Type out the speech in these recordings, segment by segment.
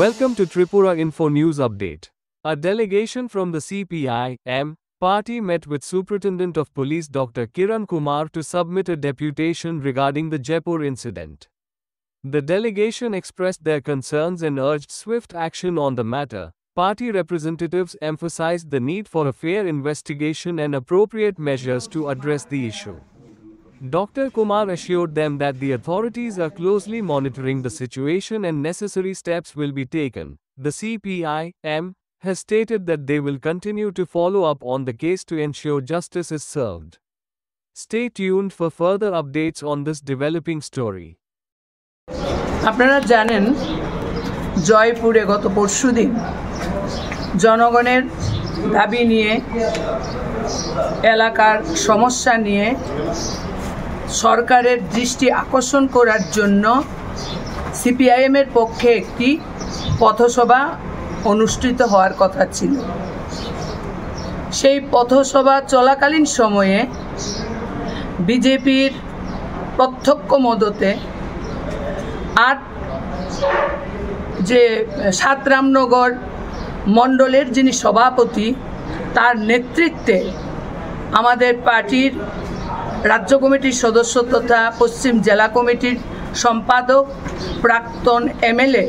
Welcome to Tripura Info News Update. A delegation from the CPI-M party met with Superintendent of Police Dr. Kiran Kumar to submit a deputation regarding the Jaipur incident. The delegation expressed their concerns and urged swift action on the matter. Party representatives emphasized the need for a fair investigation and appropriate measures to address the issue. Dr. Kumar assured them that the authorities are closely monitoring the situation and necessary steps will be taken. The CPI-M has stated that they will continue to follow up on the case to ensure justice is served. Stay tuned for further updates on this developing story. আপনারা জানেন জয়পুরে গত পরশুদিন জনগণের দাবি নিয়ে এলাকার সমস্যা নিয়ে সরকারের দৃষ্টি আকর্ষণ করার জন্য সিপিআইএমের পক্ষে একটি পথসভা অনুষ্ঠিত হওয়ার কথা ছিল। সেই পথসভা চলাকালীন সময়ে বিজেপির প্রত্যক্ষ মদতে সাতরামনগর মণ্ডলের যিনি সভাপতি তার নেতৃত্বে আমাদের পার্টির রাজ্য কমিটির সদস্য তথা পশ্চিম জেলা কমিটির সম্পাদক প্রাক্তন এমএলএ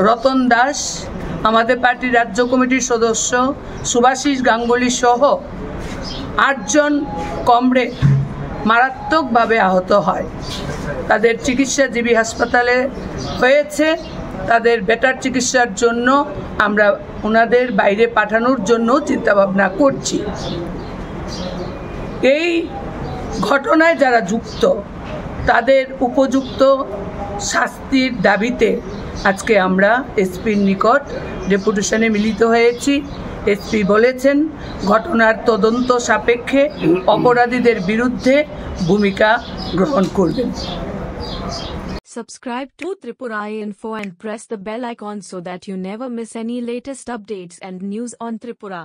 রতন দাস, আমাদের পার্টির রাজ্য কমিটির সদস্য সুভাষিস গাঙ্গুলি সহ 8 জন কমরেড মারাত্মকভাবে আহত হয়। তাদের চিকিৎসা জিবি হাসপাতালে হয়েছে। তাদের বেটার চিকিৎসার জন্য আমরা ওনাদের বাইরে পাঠানোর জন্য চিন্তাভাবনা করছি। এই ঘটনায় যারা যুক্ত তাদের উপযুক্ত শাস্তির দাবিতে আজকে আমরা এসপির নিকট ডেপুটেশনে মিলিত হয়েছি। এসপি বলেছেন ঘটনার তদন্ত সাপেক্ষে অপরাধীদের বিরুদ্ধে ভূমিকা গ্রহণ করবেন। Subscribe to Tripura Info and press the bell icon so that you never miss any latest updates and news on Tripura.